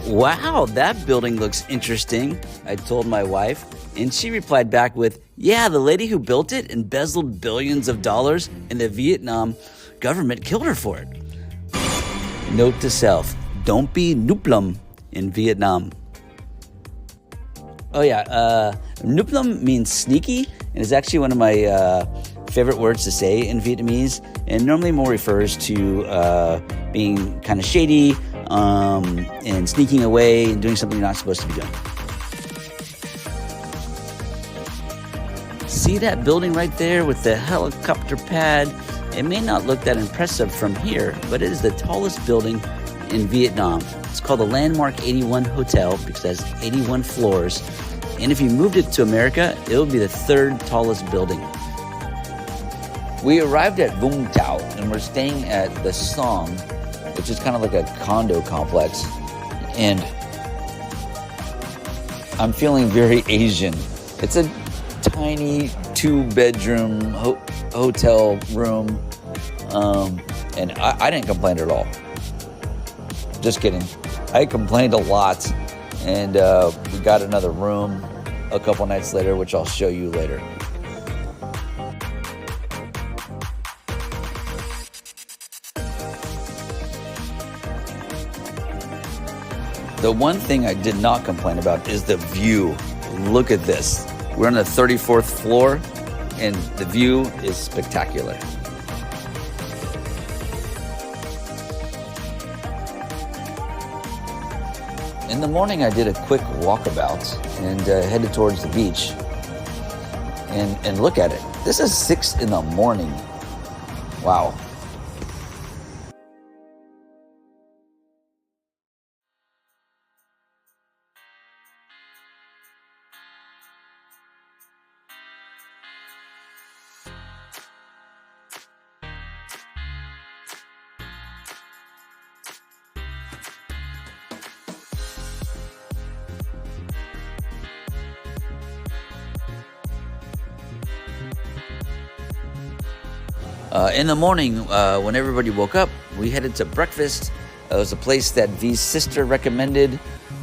Wow, that building looks interesting, I told my wife, and she replied back with, yeah, the lady who built it embezzled billions of dollars, and the Vietnam government killed her for it. Note to self, don't be nuplum in Vietnam. Oh yeah, nuplum means sneaky, and is actually one of my favorite words to say in Vietnamese, and normally more refers to being kind of shady, and sneaking away and doing something you're not supposed to be doing. See that building right there with the helicopter pad? It may not look that impressive from here, but it is the tallest building in Vietnam. It's called the Landmark 81 Hotel because it has 81 floors. And if you moved it to America, it would be the third tallest building. We arrived at Vũng Tàu and we're staying at the Song, which is kind of like a condo complex. And I'm feeling very Asian. It's a tiny 2-bedroom hotel room. And I didn't complain at all. Just kidding. I complained a lot. And we got another room a couple nights later, which I'll show you later. The one thing I did not complain about is the view. Look at this. We're on the 34th floor, and the view is spectacular. In the morning, I did a quick walkabout and headed towards the beach. And look at it. This is 6 in the morning. Wow. In the morning, when everybody woke up, we headed to breakfast. It was a place that V's sister recommended.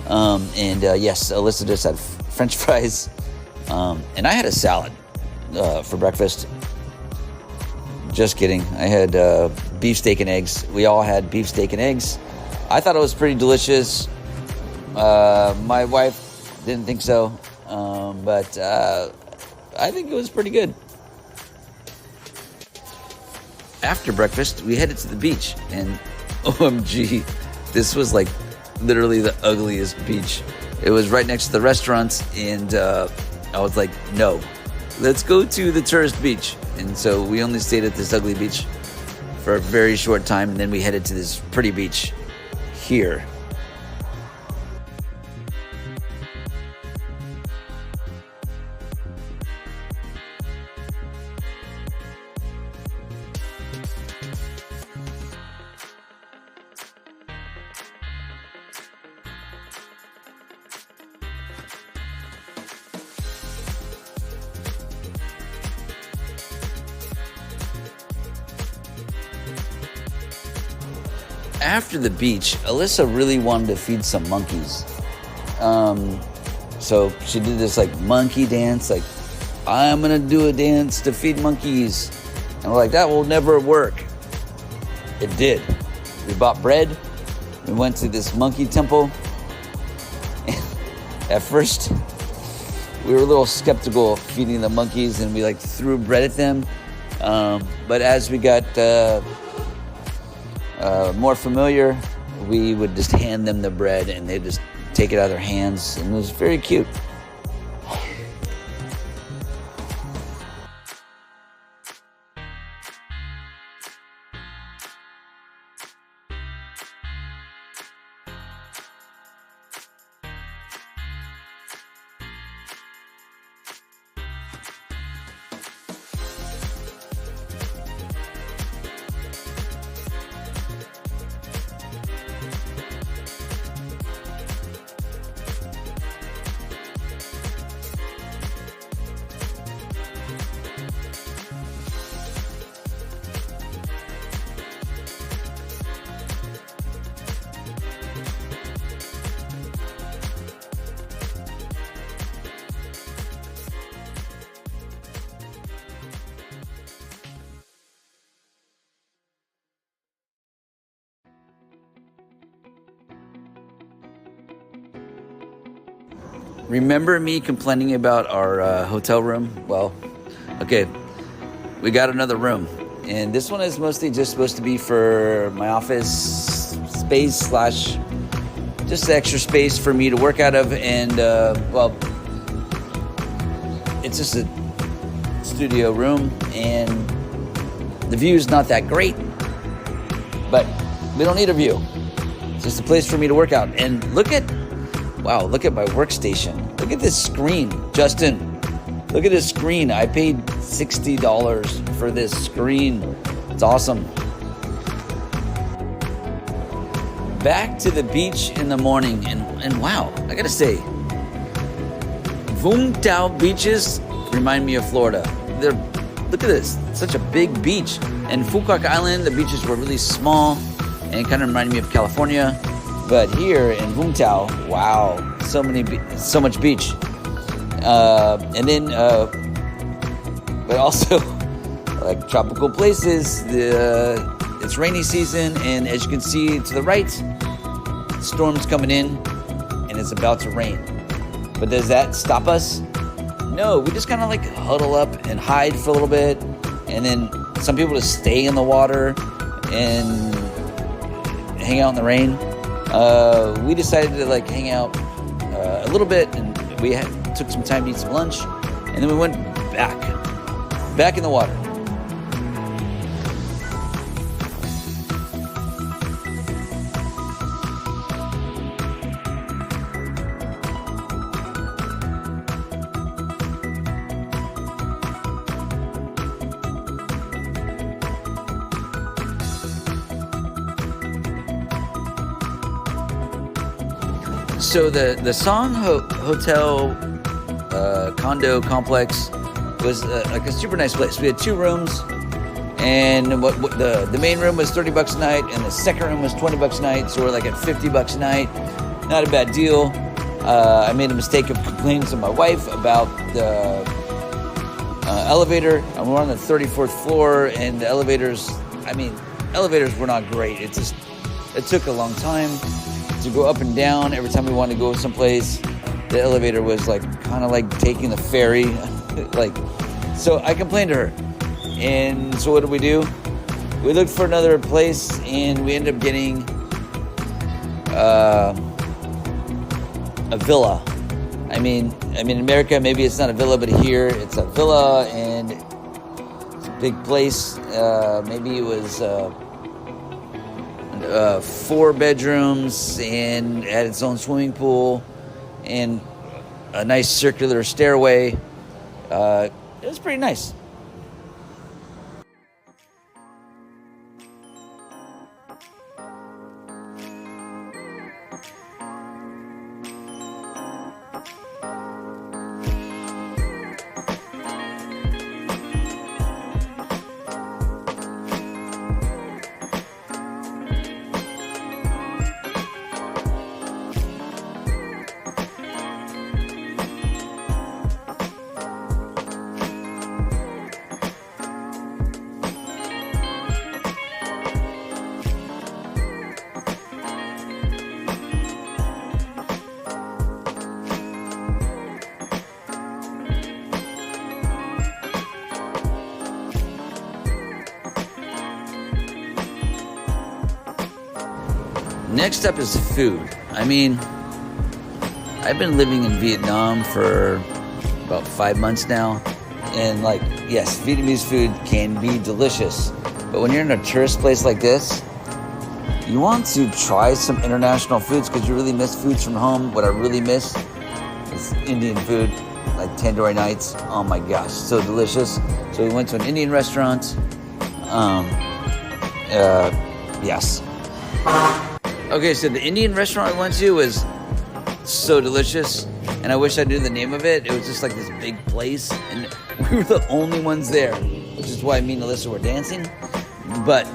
Yes, Alyssa just had French fries. And I had a salad for breakfast. Just kidding. I had beef steak and eggs. We all had beef steak and eggs. I thought it was pretty delicious. My wife didn't think so. But I think it was pretty good. After breakfast, we headed to the beach, and OMG, this was like literally the ugliest beach. It was right next to the restaurant, and I was like, no, let's go to the tourist beach. And so we only stayed at this ugly beach for a very short time, and then we headed to this pretty beach here. After the beach, Alyssa really wanted to feed some monkeys. So she did this like monkey dance, like, I'm gonna do a dance to feed monkeys. And we're like, that will never work. It did. We bought bread. We went to this monkey temple. And at first, we were a little skeptical of feeding the monkeys, and we like threw bread at them. But as we got more familiar, we would just hand them the bread and they'd just take it out of their hands, and it was very cute. remember me complaining about our hotel room? Well, okay, we got another room. And this one is mostly just supposed to be for my office space slash just extra space for me to work out of. And, well, it's just a studio room and the view is not that great, but we don't need a view. It's just a place for me to work out. And look at my workstation. Look at this screen, Justin. Look at this screen. I paid $60 for this screen. It's awesome. Back to the beach in the morning, and wow, I gotta say, Vũng Tàu beaches remind me of Florida. Look at this, such a big beach. And Phu Quoc Island, the beaches were really small, and it kind of reminded me of California. But here in Vũng Tàu, wow, so much beach. And then, but also, like tropical places, it's rainy season, and as you can see to the right, storm's coming in, and it's about to rain. But does that stop us? No, we just kind of like huddle up and hide for a little bit, and then some people just stay in the water and hang out in the rain. We decided to like hang out a little bit, and we took some time to eat some lunch, and then we went back in the water. So the Song Hotel condo complex was like a super nice place. We had 2 rooms, and what the main room was $30 a night, and the second room was $20 a night. So we're like at $50 a night. Not a bad deal. I made a mistake of complaining to my wife about the elevator. And we're on the 34th floor, and the elevators were not great. It took a long time to go up and down. Every time we wanted to go someplace, the elevator was like kind of like taking the ferry. So I complained to her. And so what did we do? We looked for another place, and we ended up getting a villa. I mean, in America, maybe it's not a villa, but here it's a villa, and it's a big place. Maybe it was 4 bedrooms, and had its own swimming pool and a nice circular stairway. It was pretty nice. Next up is food. I mean, I've been living in Vietnam for about 5 months now. And like, yes, Vietnamese food can be delicious. But when you're in a tourist place like this, you want to try some international foods because you really miss foods from home. What I really miss is Indian food, like tandoori nights. Oh my gosh, so delicious. So we went to an Indian restaurant. Yes. Okay, so the Indian restaurant I went to was so delicious, and I wish I knew the name of it. It was just like this big place, and we were the only ones there, which is why me and Alyssa were dancing. But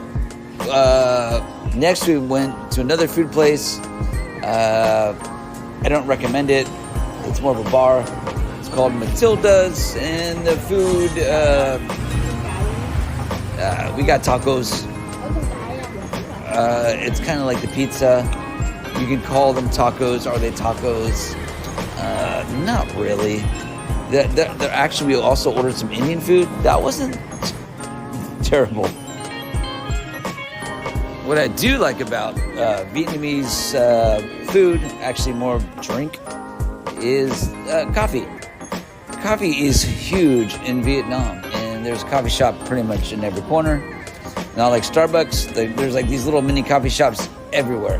next we went to another food place. I don't recommend it. It's more of a bar. It's called Matilda's, and the food, we got tacos. It's kind of like the pizza. You can call them tacos. Are they tacos? Not really. Actually, we also ordered some Indian food. That wasn't terrible. What I do like about Vietnamese food, actually more drink, is coffee. Coffee is huge in Vietnam, and there's a coffee shop pretty much in every corner. Not like Starbucks, there's like these little mini coffee shops everywhere.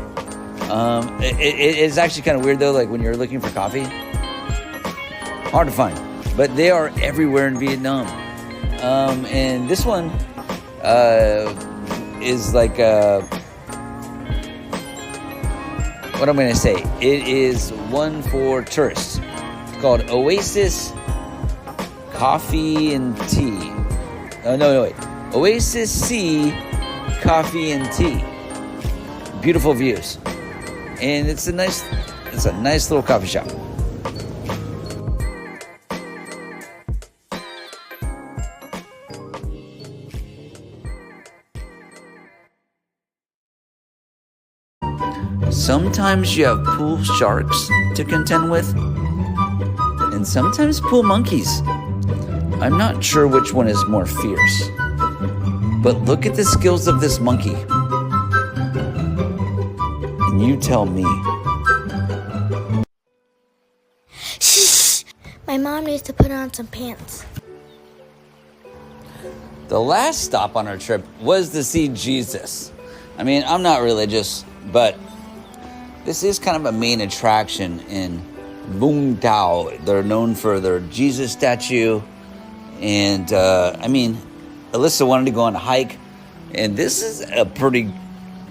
It's actually kind of weird though, like when you're looking for coffee, hard to find, but they are everywhere in Vietnam. And this one is like what I'm gonna say. It is one for tourists. It's called Oasis Coffee and Tea. No, wait. Oasis Sea Coffee and Tea. Beautiful views, and it's a nice little coffee shop. Sometimes you have pool sharks to contend with, and sometimes pool monkeys. I'm not sure which one is more fierce, but look at the skills of this monkey. And you tell me. Shh! My mom needs to put on some pants. The last stop on our trip was to see Jesus. I mean, I'm not religious, but this is kind of a main attraction in Vũng Tàu. They're known for their Jesus statue. And, I mean, Alyssa wanted to go on a hike. And this is a pretty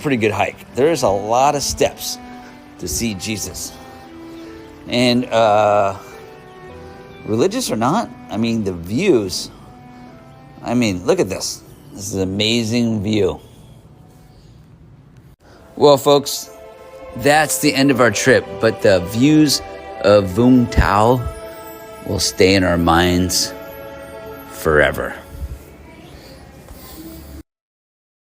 good hike. There's a lot of steps to see Jesus. And, religious or not, I mean, the views. I mean, look at this. This is an amazing view. Well, folks, that's the end of our trip, but the views of Vũng Tàu will stay in our minds forever.